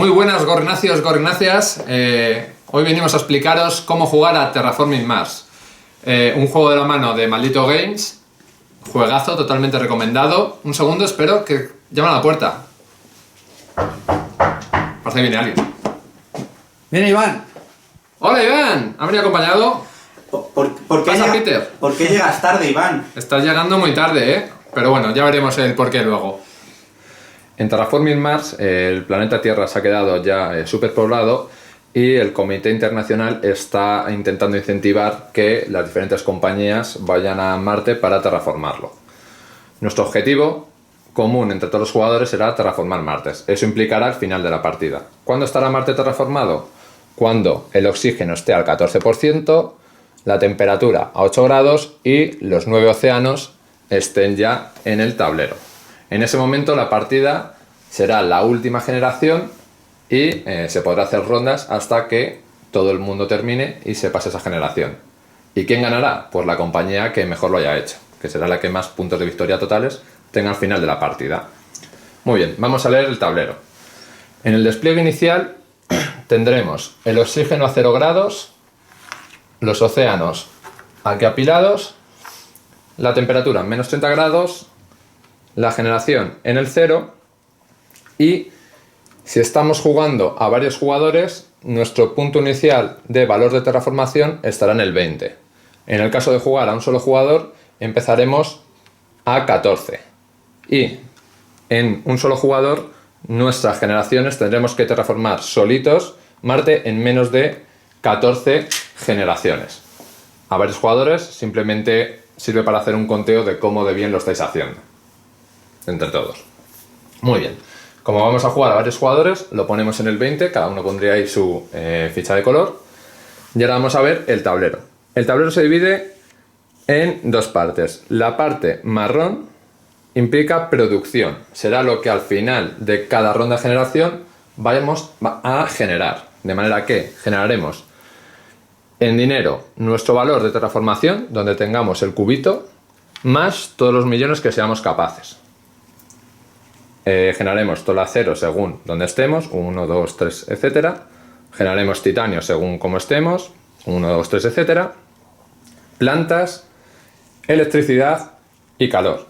Muy buenas gorrináceos, gorrináceas. Hoy venimos a explicaros cómo jugar a Terraforming Mars. Un juego de la mano de Maldito Games. Juegazo, totalmente recomendado. Un segundo, espero que llamen a la puerta. Parece que viene alguien. Viene Iván. Hola Iván, ¿has venido acompañado? ¿Por qué Pasa, Peter. ¿Por qué llegas tarde, Iván? Estás llegando muy tarde, ¿eh? Pero bueno, ya veremos el porqué luego. En Terraforming Mars, el planeta Tierra se ha quedado ya superpoblado y el Comité Internacional está intentando incentivar que las diferentes compañías vayan a Marte para terraformarlo. Nuestro objetivo común entre todos los jugadores será terraformar Marte. Eso implicará el final de la partida. ¿Cuándo estará Marte terraformado? Cuando el oxígeno esté al 14%, la temperatura a 8 grados y los 9 océanos estén ya en el tablero. En ese momento la partida será la última generación y se podrá hacer rondas hasta que todo el mundo termine y se pase esa generación. ¿Y quién ganará? Pues la compañía que mejor lo haya hecho, que será la que más puntos de victoria totales tenga al final de la partida. Muy bien, vamos a leer el tablero. En el despliegue inicial tendremos el oxígeno a 0 grados, los océanos aquí apilados, la temperatura en menos 30 grados, la generación en el 0 y si estamos jugando a varios jugadores, nuestro punto inicial de valor de terraformación estará en el 20. En el caso de jugar a un solo jugador, empezaremos a 14. Y en un solo jugador, nuestras generaciones tendremos que terraformar solitos Marte en menos de 14 generaciones. A varios jugadores simplemente sirve para hacer un conteo de cómo de bien lo estáis haciendo entre todos. Muy bien, como vamos a jugar a varios jugadores, lo ponemos en el 20, cada uno pondría ahí su ficha de color. Y ahora vamos a ver el tablero. El tablero se divide en dos partes. La parte marrón implica producción, será lo que al final de cada ronda de generación vayamos a generar, de manera que generaremos en dinero nuestro valor de terraformación, donde tengamos el cubito, más todos los millones que seamos capaces. Generaremos todo el acero según donde estemos, 1, 2, 3, etc. Generaremos titanio según como estemos, 1, 2, 3, etc. Plantas, electricidad y calor.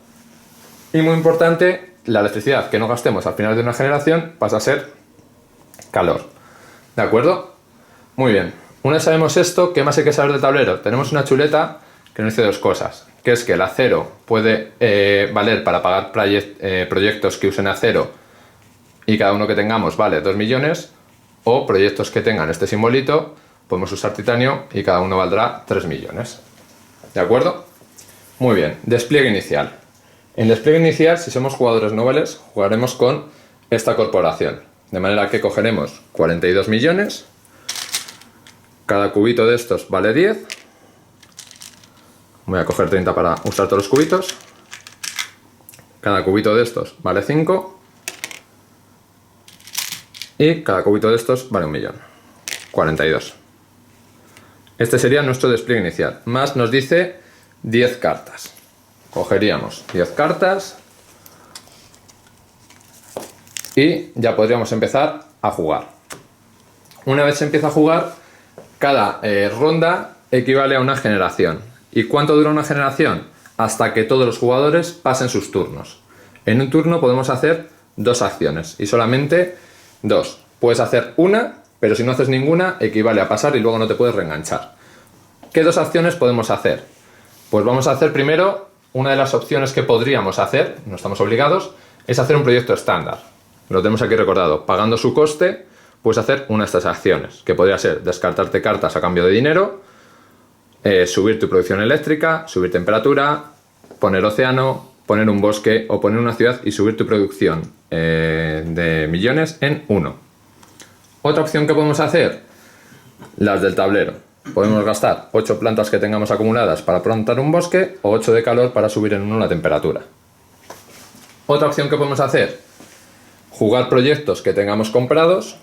Y muy importante, la electricidad que no gastemos al final de una generación pasa a ser calor. ¿De acuerdo? Muy bien. Una vez sabemos esto, ¿qué más hay que saber del tablero? Tenemos una chuleta que nos dice dos cosas, que es que el acero puede valer para pagar proyectos que usen acero y cada uno que tengamos vale 2 millones, o proyectos que tengan este simbolito, podemos usar titanio y cada uno valdrá 3 millones. ¿De acuerdo? Muy bien. Despliegue inicial. En despliegue inicial, si somos jugadores nobles, jugaremos con esta corporación. De manera que cogeremos 42 millones. Cada cubito de estos vale 10. Voy a coger 30 para usar todos los cubitos. Cada cubito de estos vale 5. Y cada cubito de estos vale 1 millón. 42. Este sería nuestro despliegue inicial. Más nos dice 10 cartas. Cogeríamos 10 cartas y ya podríamos empezar a jugar. Una vez se empieza a jugar, cada ronda equivale a una generación. ¿Y cuánto dura una generación? Hasta que todos los jugadores pasen sus turnos. En un turno podemos hacer 2 acciones y solamente 2. Puedes hacer una, pero si no haces ninguna equivale a pasar y luego no te puedes reenganchar. ¿Qué 2 acciones podemos hacer? Pues vamos a hacer primero, una de las opciones que podríamos hacer, no estamos obligados, es hacer un proyecto estándar. Lo tenemos aquí recordado. Pagando su coste, puedes hacer una de estas acciones, que podría ser descartarte cartas a cambio de dinero, subir tu producción eléctrica, subir temperatura, poner océano, poner un bosque o poner una ciudad y subir tu producción de millones en 1. Otra opción que podemos hacer, las del tablero. Podemos gastar 8 plantas que tengamos acumuladas para plantar un bosque o 8 de calor para subir en 1 la temperatura. Otra opción que podemos hacer, jugar proyectos que tengamos comprados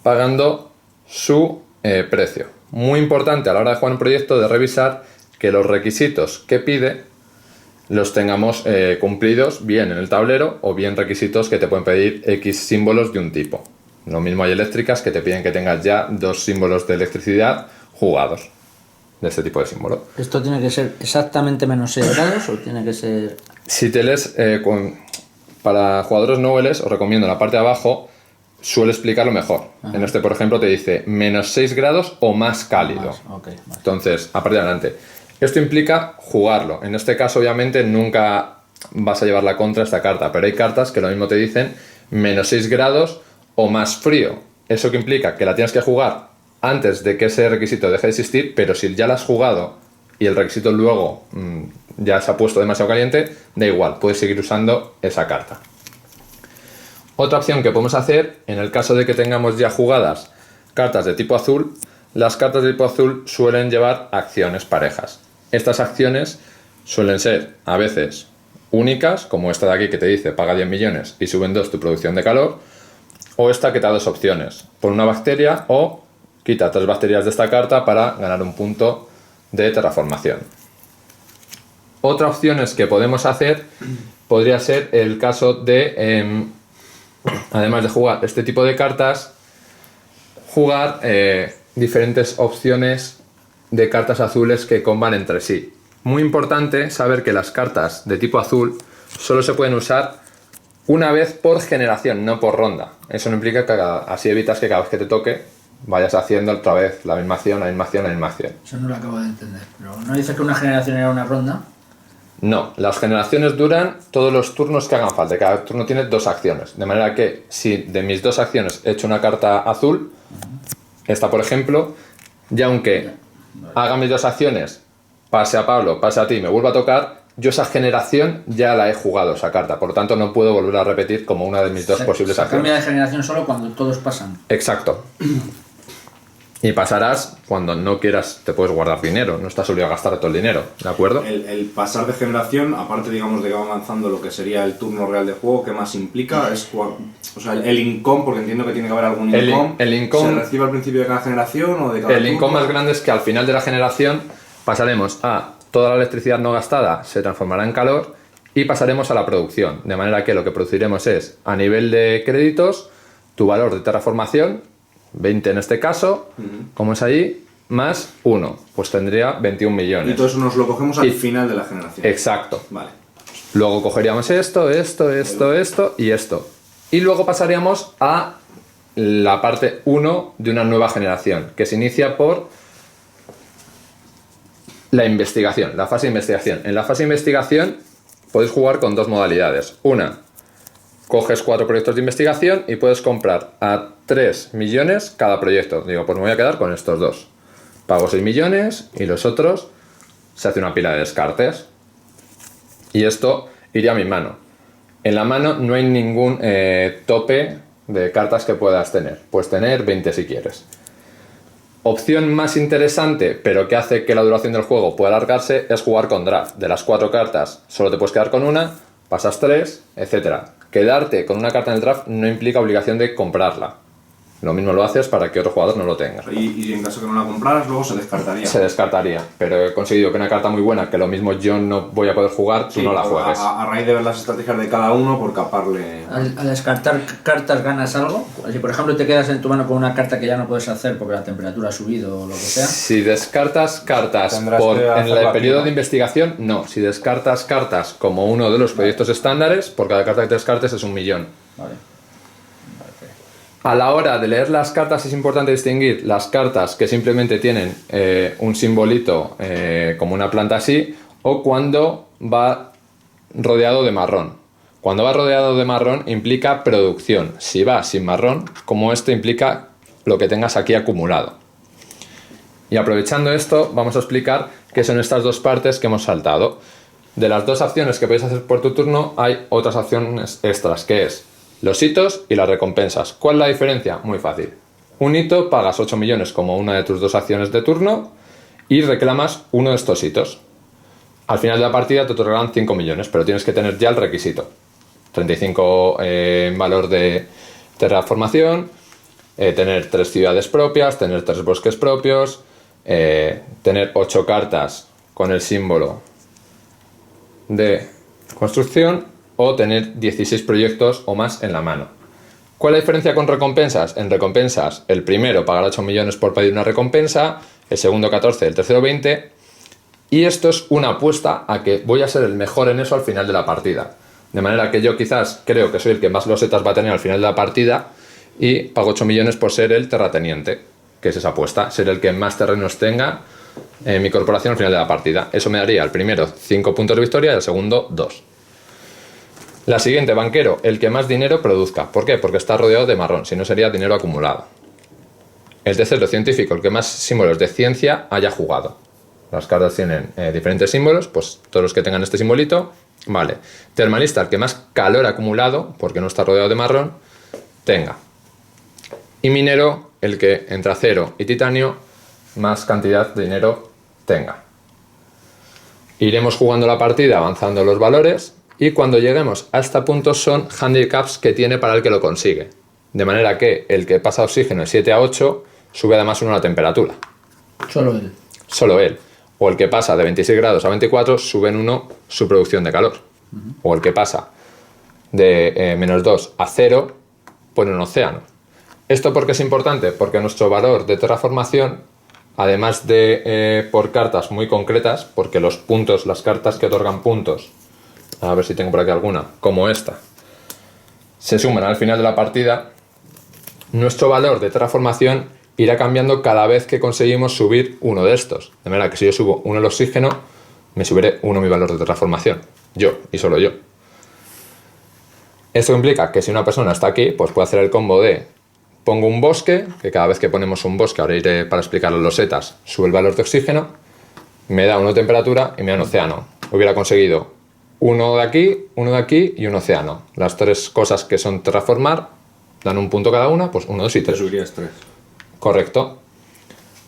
pagando su precio. Muy importante a la hora de jugar un proyecto de revisar que los requisitos que pide los tengamos cumplidos bien en el tablero o bien requisitos que te pueden pedir X símbolos de un tipo. Lo mismo hay eléctricas que te piden que tengas ya 2 símbolos de electricidad jugados, de este tipo de símbolo. ¿Esto tiene que ser exactamente menos 6 grados o tiene que ser...? Si te lees, para jugadores noveles, os recomiendo en la parte de abajo, suele explicarlo mejor. Ajá. En este, por ejemplo, te dice menos 6 grados o más cálido. Más, ok, vale. Entonces, a partir de adelante. Esto implica jugarlo. En este caso, obviamente, nunca vas a llevar la contra esta carta, pero hay cartas que lo mismo te dicen menos 6 grados o más frío. Eso que implica que la tienes que jugar antes de que ese requisito deje de existir, pero si ya la has jugado y el requisito luego ya se ha puesto demasiado caliente, da igual, puedes seguir usando esa carta. Otra opción que podemos hacer, en el caso de que tengamos ya jugadas cartas de tipo azul, las cartas de tipo azul suelen llevar acciones parejas. Estas acciones suelen ser a veces únicas, como esta de aquí que te dice paga 10 millones y suben 2 tu producción de calor, o esta que te da 2 opciones, pon una bacteria o quita 3 bacterias de esta carta para ganar un punto de terraformación. Otra opción es que podemos hacer podría ser el caso de, además de jugar este tipo de cartas, jugar diferentes opciones de cartas azules que comban entre sí. Muy importante saber que las cartas de tipo azul solo se pueden usar una vez por generación, no por ronda. Eso no implica que así evitas que cada vez que te toque vayas haciendo otra vez la misma acción, la misma acción, la misma acción. Eso no lo acabo de entender. Pero ¿no dice que una generación era una ronda? No, las generaciones duran todos los turnos que hagan falta. Cada turno tiene 2 acciones. De manera que si de mis 2 acciones he hecho una carta azul, esta por ejemplo, ya aunque haga mis 2 acciones, pase a Pablo, pase a ti, me vuelva a tocar, yo esa generación ya la he jugado, esa carta. Por lo tanto, no puedo volver a repetir como una de mis 2 posibles se acciones. cambia de generación solo cuando todos pasan. Exacto. Y pasarás cuando no quieras, te puedes guardar dinero, no estás obligado a gastar todo el dinero, ¿de acuerdo? El pasar de generación, aparte digamos de que va avanzando lo que sería el turno real de juego, ¿qué más implica? Es o sea, el income, porque entiendo que tiene que haber algún income. El income ¿Se recibe al principio de cada generación o de cada El turno? income más grande es que al final de la generación pasaremos a toda la electricidad no gastada se transformará en calor y pasaremos a la producción, de manera que lo que produciremos es, a nivel de créditos, tu valor de terraformación, 20 en este caso, como es ahí, más 1, pues tendría 21 millones. Y todo eso nos lo cogemos al Y- final de la generación. Exacto. Vale. Luego cogeríamos esto y esto. Y luego pasaríamos a la parte 1 de una nueva generación, que se inicia por la investigación, la fase de investigación. En la fase de investigación puedes jugar con 2 modalidades. Una, coges 4 proyectos de investigación y puedes comprar a 3 millones cada proyecto. Digo, pues me voy a quedar con estos 2. Pago 6 millones y los otros se hace una pila de descartes. Y esto iría a mi mano. En la mano no hay ningún tope de cartas que puedas tener. Puedes tener 20 si quieres. Opción más interesante, pero que hace que la duración del juego pueda alargarse, es jugar con draft. De las 4 cartas, solo te puedes quedar con una, pasas 3, etc. Quedarte con una carta en el draft no implica obligación de comprarla. Lo mismo lo haces para que otro jugador no lo tenga. Y en caso que no la compraras, luego se descartaría. Se descartaría, pero he conseguido que una carta muy buena, que lo mismo yo no voy a poder jugar, tú Sí, no la juegues. a raíz de ver las estrategias de cada uno, por caparle... Al descartar cartas ganas algo. Si por ejemplo te quedas en tu mano con una carta que ya no puedes hacer porque la temperatura ha subido o lo que sea. Si descartas cartas Tendrás que en hacerlo el aquí, periodo ¿no? de investigación, no. Si descartas cartas como uno de los proyectos estándares, por cada carta que te descartes es 1 millón. Vale. A la hora de leer las cartas es importante distinguir las cartas que simplemente tienen un simbolito como una planta así, o cuando va rodeado de marrón. Cuando va rodeado de marrón implica producción. Si va sin marrón, como esto implica lo que tengas aquí acumulado. Y aprovechando esto, vamos a explicar qué son estas 2 partes que hemos saltado. De las 2 acciones que podéis hacer por tu turno, hay otras acciones extras, que es los hitos y las recompensas. ¿Cuál es la diferencia? Muy fácil. Un hito, pagas 8 millones como una de tus 2 acciones de turno y reclamas uno de estos hitos. Al final de la partida te otorgarán 5 millones, pero tienes que tener ya el requisito. 35 en valor de terraformación, tener 3 ciudades propias, tener 3 bosques propios, tener 8 cartas con el símbolo de construcción o tener 16 proyectos o más en la mano. ¿Cuál es la diferencia con recompensas? En recompensas, el primero pagará 8 millones por pedir una recompensa, el segundo 14, el tercero 20, y esto es una apuesta a que voy a ser el mejor en eso al final de la partida. De manera que yo quizás creo que soy el que más losetas va a tener al final de la partida y pago 8 millones por ser el terrateniente, que es esa apuesta, ser el que más terrenos tenga en mi corporación al final de la partida. Eso me daría al primero 5 puntos de victoria y al segundo 2. La siguiente, banquero, el que más dinero produzca. ¿Por qué? Porque está rodeado de marrón, si no sería dinero acumulado. El tercero, científico, el que más símbolos de ciencia haya jugado. Las cartas tienen diferentes símbolos, pues todos los que tengan este simbolito, vale. Termalista, el que más calor acumulado, porque no está rodeado de marrón, tenga. Y minero, el que entre acero y titanio más cantidad de dinero tenga. Iremos jugando la partida avanzando los valores y cuando lleguemos a este punto son handicaps que tiene para el que lo consigue. De manera que el que pasa oxígeno de 7 a 8 sube además 1 la temperatura. Solo él. Solo él. O el que pasa de 26 grados a 24 sube en 1 su producción de calor. O el que pasa de -2 a 0 pone un océano. ¿Esto por qué es importante? Porque nuestro valor de terraformación, además de por cartas muy concretas, porque los puntos, las cartas que otorgan puntos, a ver si tengo por aquí alguna, como esta, se suman al final de la partida, nuestro valor de terraformación irá cambiando cada vez que conseguimos subir uno de estos. De manera que si yo subo 1 el oxígeno, me subiré 1 mi valor de terraformación. Yo, y solo yo. Esto implica que si una persona está aquí, pues puede hacer el combo de pongo un bosque, que cada vez que ponemos un bosque, ahora iré para explicar los setas, sube el valor de oxígeno, me da 1 de temperatura y me da un océano. Hubiera conseguido uno de aquí y un océano. Las 3 cosas que son terraformar dan un punto cada una, pues 1, 2 y 3. Te subirías 3. Correcto.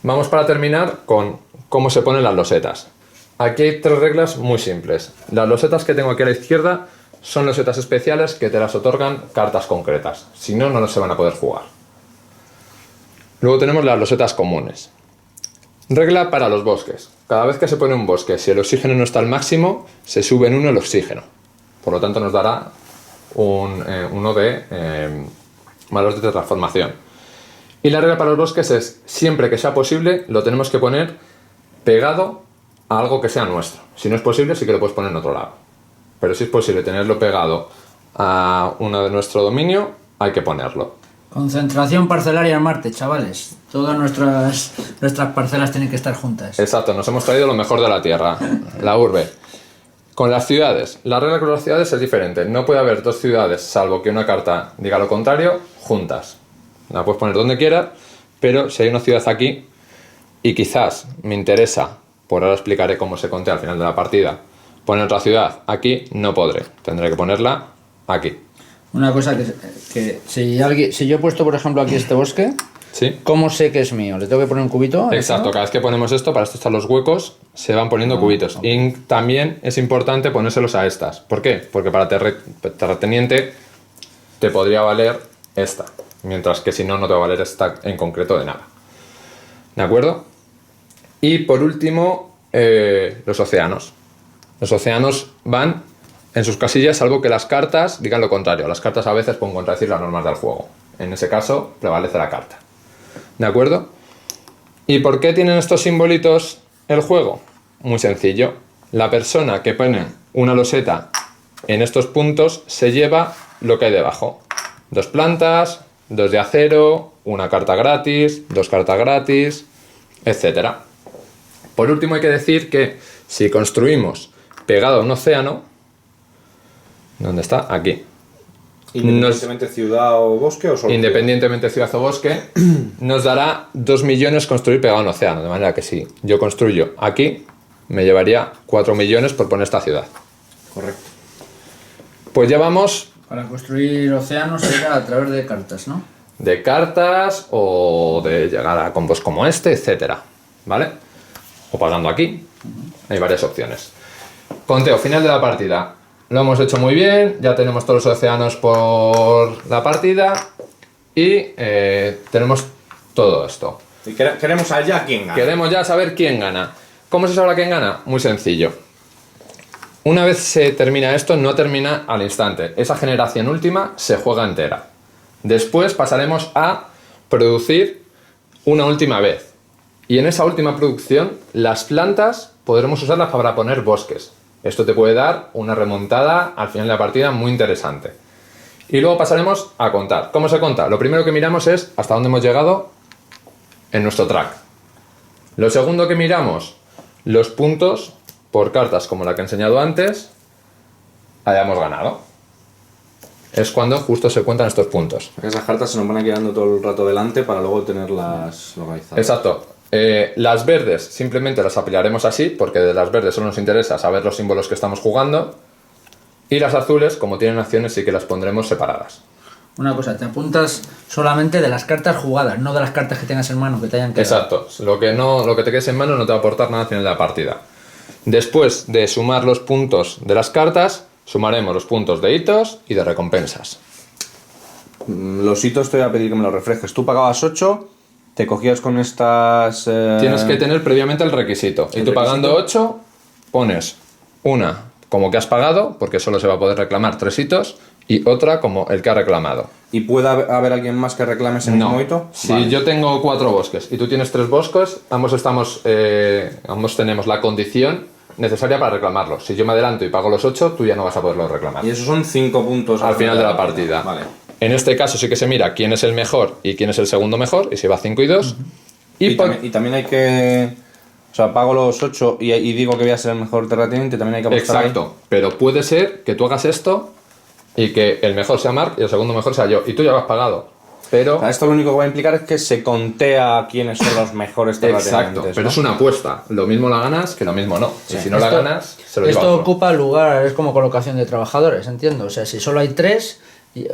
Vamos para terminar con cómo se ponen las losetas. Aquí hay 3 reglas muy simples. Las losetas que tengo aquí a la izquierda son losetas especiales que te las otorgan cartas concretas. Si no, no se van a poder jugar. Luego tenemos las losetas comunes. Regla para los bosques. Cada vez que se pone un bosque, si el oxígeno no está al máximo, se sube en 1 el oxígeno. Por lo tanto, nos dará uno de valor de transformación. Y la regla para los bosques es, siempre que sea posible, lo tenemos que poner pegado a algo que sea nuestro. Si no es posible, sí que lo puedes poner en otro lado. Pero si es posible tenerlo pegado a uno de nuestro dominio, hay que ponerlo. Concentración parcelaria en Marte, chavales. Todas nuestras parcelas tienen que estar juntas. Exacto, nos hemos traído lo mejor de la Tierra, la urbe. Con las ciudades, la regla con las ciudades es diferente. No puede haber 2 ciudades, salvo que una carta diga lo contrario, juntas. La puedes poner donde quieras, pero si hay una ciudad aquí y quizás me interesa, por ahora explicaré cómo se contea al final de la partida, poner otra ciudad aquí, no podré. Tendré que ponerla aquí. Una cosa que si yo he puesto, por ejemplo, aquí este bosque, ¿Sí? ¿cómo sé que es mío? ¿Le tengo que poner un cubito? Exacto, cada vez que ponemos esto, para esto están los huecos, se van poniendo cubitos. Okay. Y también es importante ponérselos a estas. ¿Por qué? Porque para terrateniente te podría valer esta, mientras que si no, no te va a valer esta en concreto de nada. ¿De acuerdo? Y por último, los océanos. Los océanos van en sus casillas, salvo que las cartas digan lo contrario. Las cartas a veces pueden contradecir las normas del juego. En ese caso, prevalece la carta. ¿De acuerdo? ¿Y por qué tienen estos simbolitos el juego? Muy sencillo. La persona que pone una loseta en estos puntos se lleva lo que hay debajo. 2 plantas, 2 de acero, 1 carta gratis, 2 cartas gratis, etc. Por último hay que decir que si construimos pegado a un océano, ¿dónde está? Aquí. Independientemente ciudad o bosque o solo independientemente ciudad o bosque, nos dará 2 millones construir pegado a un océano. De manera que si yo construyo aquí, me llevaría 4 millones por poner esta ciudad. Correcto. Pues ya vamos. Para construir océanos será a través de cartas, ¿no? De cartas o de llegar a combos como este, etcétera. ¿Vale? O pagando aquí. Hay varias opciones. Conteo final de la partida. Lo hemos hecho muy bien, ya tenemos todos los océanos por la partida y tenemos todo esto. Y queremos saber ya quién gana. Queremos ya saber quién gana. ¿Cómo se sabrá quién gana? Muy sencillo. Una vez se termina esto, no termina al instante. Esa generación última se juega entera. Después pasaremos a producir una última vez. Y en esa última producción, las plantas podremos usarlas para poner bosques. Esto te puede dar una remontada al final de la partida muy interesante. Y luego pasaremos a contar. ¿Cómo se cuenta? Lo primero que miramos es hasta dónde hemos llegado en nuestro track. Lo segundo que miramos, los puntos por cartas como la que he enseñado antes, hayamos ganado. Es cuando justo se cuentan estos puntos. Esas cartas se nos van a quedando todo el rato delante para luego tenerlas localizadas. Exacto. Las verdes simplemente las apilaremos así, porque de las verdes solo nos interesa saber los símbolos que estamos jugando. Y las azules, como tienen acciones, sí que las pondremos separadas. Una cosa, te apuntas solamente de las cartas jugadas, no de las cartas que tengas en mano que te hayan quedado. Exacto. Lo que te quedes en mano no te va a aportar nada al final de la partida. Después de sumar los puntos de las cartas, sumaremos los puntos de hitos y de recompensas. Los hitos te voy a pedir que me los refresques. Tú pagabas 8, te cogías con estas... Tienes que tener previamente el requisito. Y tú pagando 8, pones una como que has pagado, porque solo se va a poder reclamar 3 hitos, y otra como el que ha reclamado. ¿Y puede haber alguien más que reclame ese mismo hito? Si Vale. yo tengo 4 bosques y tú tienes 3 bosques, ambos tenemos la condición necesaria para reclamarlos. Si yo me adelanto y pago los 8, tú ya no vas a poderlos reclamar. Y esos son 5 puntos Al final de la partida. Vale. En este caso sí que se mira quién es el mejor y quién es el segundo mejor, y si va 5 y 2. Y también hay que... O sea, pago los 8 y digo que voy a ser el mejor terrateniente, también hay que apostar. Exacto. Pero puede ser que tú hagas esto y que el mejor sea Mark y el segundo mejor sea yo. Y tú ya lo has pagado. Pero... O sea, esto lo único que va a implicar es que se contea quiénes son los mejores terratenientes. Exacto. ¿no? Pero es una apuesta. Lo mismo la ganas que lo mismo no. Y si no la ganas, se lo digo a Esto otro. ocupa lugar, es como colocación de trabajadores, entiendo. O sea, si solo hay 3,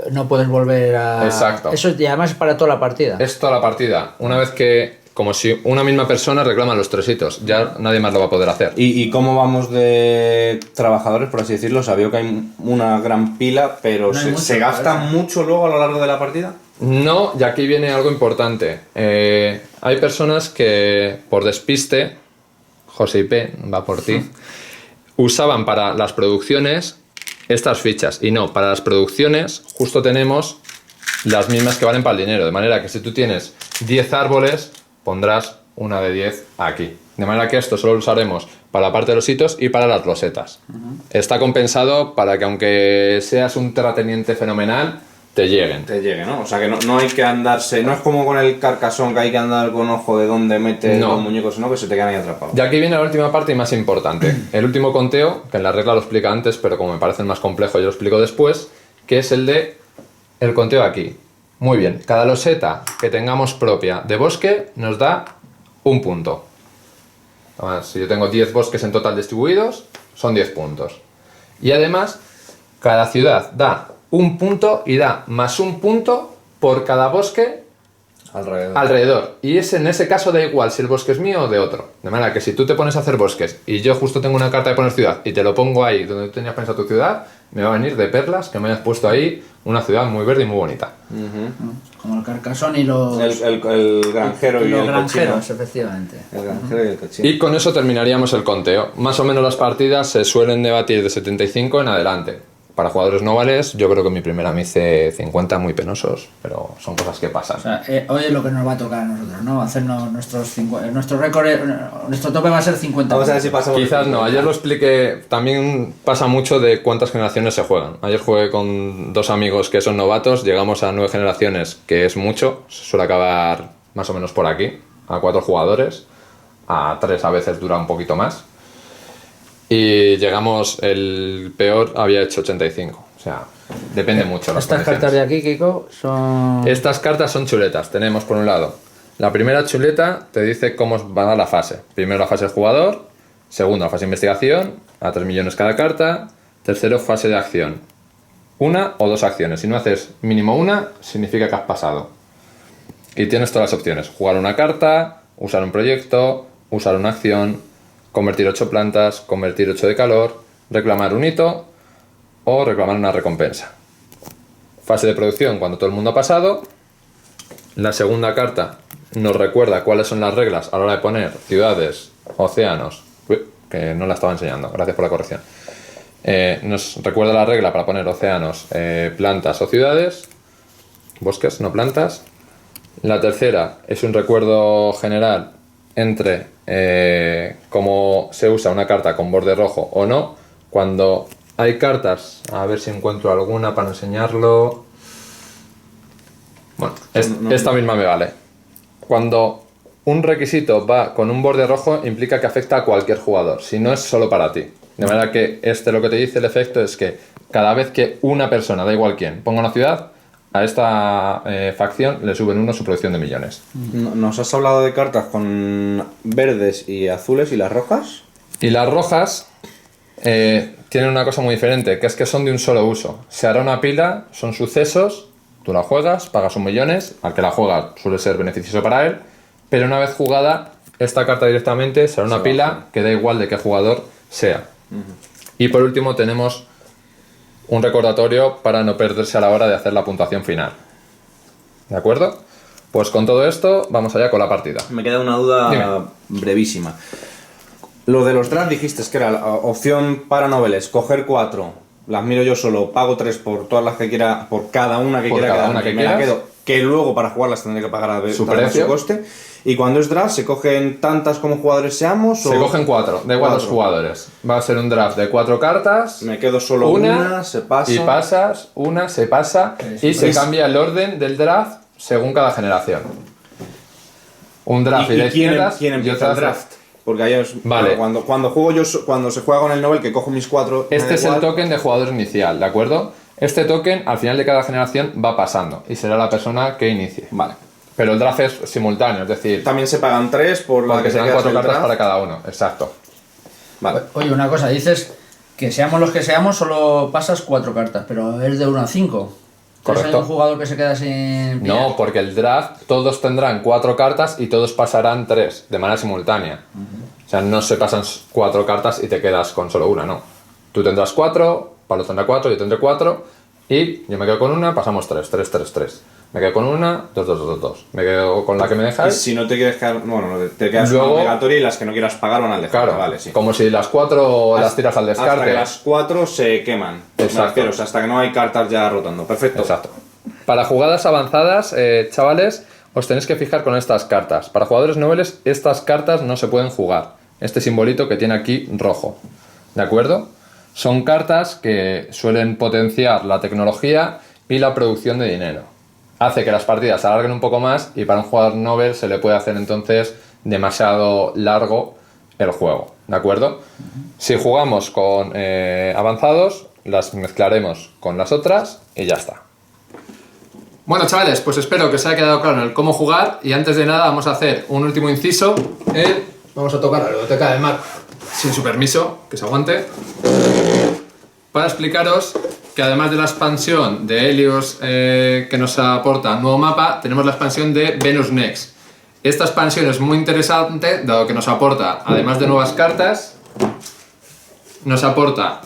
no puedes volver a... Exacto. Eso y además es para toda la partida. Es toda la partida. Una vez que... Como si una misma persona reclama los 3 hitos. Ya nadie más lo va a poder hacer. ¿Y cómo vamos de trabajadores, por así decirlo? O sea, veo que hay una gran pila, pero No hay mucho, ¿se gasta parece. mucho luego a lo largo de la partida? No, y aquí viene algo importante. Hay personas que, por despiste, José IP, va por ti, usaban para las producciones estas fichas. Y no, para las producciones justo tenemos las mismas que valen para el dinero. De manera que si tú tienes 10 árboles, pondrás una de 10 aquí. De manera que esto solo lo usaremos para la parte de los hitos y para las losetas. Está compensado para que aunque seas un terrateniente fenomenal, te lleguen. Te llegue, ¿no? O sea, que no hay que andarse... No es como con el Carcassonne, que hay que andar con ojo de dónde mete No. los muñecos, sino que se te quedan ahí atrapados. Y aquí viene la última parte y más importante. El último conteo, que en la regla lo explica antes, pero como me parece el más complejo, yo lo explico después, que es el de el conteo aquí. Muy bien, cada loseta que tengamos propia de bosque nos da un punto. Además, si yo tengo 10 bosques en total distribuidos, son 10 puntos. Y además, cada ciudad da un punto y da más un punto por cada bosque alrededor. Y en ese caso da igual si el bosque es mío o de otro. De manera que si tú te pones a hacer bosques y yo justo tengo una carta de poner ciudad y te lo pongo ahí donde tú tenías pensado tu ciudad, me va a venir de perlas que me hayas puesto ahí una ciudad muy verde y muy bonita. Como el Carcassonne y los... El granjero y los el granjeros, cochino. efectivamente. El granjero y el cochino. Y con eso terminaríamos el conteo. Más o menos las partidas se suelen debatir de 75 en adelante. Para jugadores novales, yo creo que mi primera me hice 50 muy penosos, pero son cosas que pasan. O sea, hoy es lo que nos va a tocar a nosotros, ¿no? Hacernos nuestro récord, nuestro tope va a ser 50. Vamos a ver si pasamos. Quizás no, ayer lo expliqué, también pasa mucho de cuántas generaciones se juegan. Ayer jugué con 2 amigos que son novatos, llegamos a 9 generaciones, que es mucho, suele acabar más o menos por aquí, a 4 jugadores, a 3 a veces dura un poquito más. Y llegamos, el peor había hecho 85, o sea, depende mucho. las Estas condiciones. cartas de aquí, Kiko, son... Estas cartas son chuletas. Tenemos por un lado, la primera chuleta te dice cómo va a dar la fase. Primero la fase del jugador, segundo la fase de investigación, a 3 millones cada carta, tercero fase de acción. 1 o 2 acciones. Si no haces mínimo una, significa que has pasado. Y tienes todas las opciones. Jugar una carta, usar un proyecto, usar una acción, convertir 8 plantas, convertir 8 de calor, reclamar un hito o reclamar una recompensa. Fase de producción cuando todo el mundo ha pasado. La segunda carta nos recuerda cuáles son las reglas a la hora de poner ciudades, océanos, que no la estaba enseñando, gracias por la corrección. Nos recuerda la regla para poner océanos, plantas o ciudades. bosques, no plantas. La tercera es un recuerdo general entre cómo se usa una carta con borde rojo o no. Cuando hay cartas, a ver si encuentro alguna para enseñarlo. Bueno, esta misma me vale. Cuando un requisito va con un borde rojo, implica que afecta a cualquier jugador, si no es solo para ti. De manera que lo que te dice el efecto es que cada vez que una persona, da igual quién, ponga una ciudad, a esta facción le suben uno su producción de millones. ¿Nos has hablado de cartas con verdes y azules y las rojas? Y las rojas tienen una cosa muy diferente, que es que son de un solo uso. Se hará una pila, son sucesos, tú la juegas, pagas 1 millón, al que la juega suele ser beneficioso para él, pero una vez jugada, esta carta directamente será una pila que da igual de qué jugador sea. Y por último tenemos un recordatorio para no perderse a la hora de hacer la puntuación final. ¿De acuerdo? Pues con todo esto, vamos allá con la partida. Me queda una duda brevísima. Lo de los drafts dijiste que era la opción para noveles, coger 4, las miro yo solo, pago 3 por todas las que quiera, por cada una que quiera quedarme, que me la quieras. quedo, que luego para jugarlas tendré que pagar Su también precio. su coste. Y cuando es draft, ¿se cogen tantas como jugadores seamos? Se cogen 4, da igual los 4 jugadores. Va a ser un draft de 4 cartas. Me quedo solo una, se pasa. Y pasas, una se pasa y se cambia el orden del draft según cada generación. Un draft y de quién izquierdas y empieza otra el draft? Porque ahí es, Vale. Cuando juego yo, cuando se juega con el novel, que cojo mis 4. Este es el token de jugador inicial, ¿de acuerdo? Este token al final de cada generación va pasando y será la persona que inicie. Vale. Pero el draft es simultáneo, es decir, También se pagan 3 por la porque que se serán queda 4 el cartas draft. para cada uno, exacto. Vale. Oye, una cosa, dices que seamos los que seamos, solo pasas 4 cartas, pero es de 1 a 5. Correcto. ¿Hay un jugador que se queda sin pillar? No, porque el draft todos tendrán 4 cartas y todos pasarán 3 de manera simultánea. O sea, no se pasan 4 cartas y te quedas con solo una, no. Tú tendrás 4, Pablo tendrá 4, yo tendré 4 y yo me quedo con una, pasamos 3, 3, 3, 3. Me quedo con una, 2, 2, 2, 2. Me quedo con la que me Y dejáis. si no te quieres quedar, bueno, te quedas Luego- con obligatoria y las que no quieras pagar van al descarte. Claro, Vale, sí. como si las 4 las tiras al Hasta descarte. que las 4 se queman. Exacto. Me refiero, o sea, hasta que no hay cartas ya rotando. Perfecto. Exacto. Para jugadas avanzadas, chavales, os tenéis que fijar con estas cartas. Para jugadores noveles, estas cartas no se pueden jugar. Este simbolito que tiene aquí rojo. ¿De acuerdo? Son cartas que suelen potenciar la tecnología y la producción de dinero. Hace que las partidas se alarguen un poco más y para un jugador novel se le puede hacer entonces demasiado largo el juego. ¿De acuerdo? Si jugamos con avanzados, las mezclaremos con las otras y ya está. Bueno, chavales, pues espero que os haya quedado claro el cómo jugar y antes de nada vamos a hacer un último inciso. Vamos a tocar la biblioteca del mar sin su permiso, que se aguante, para explicaros que además de la expansión de Helios que nos aporta un nuevo mapa, tenemos la expansión de Venus Next. Esta expansión es muy interesante, dado que nos aporta, además de nuevas cartas, nos aporta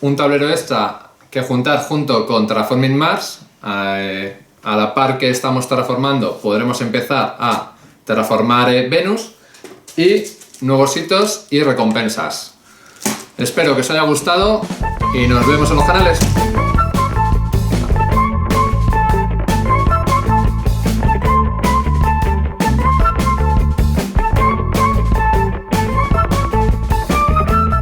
un tablero extra que juntar junto con Terraforming Mars. A la par que estamos terraformando podremos empezar a terraformar Venus y nuevos hitos y recompensas. Espero que os haya gustado y nos vemos en los canales.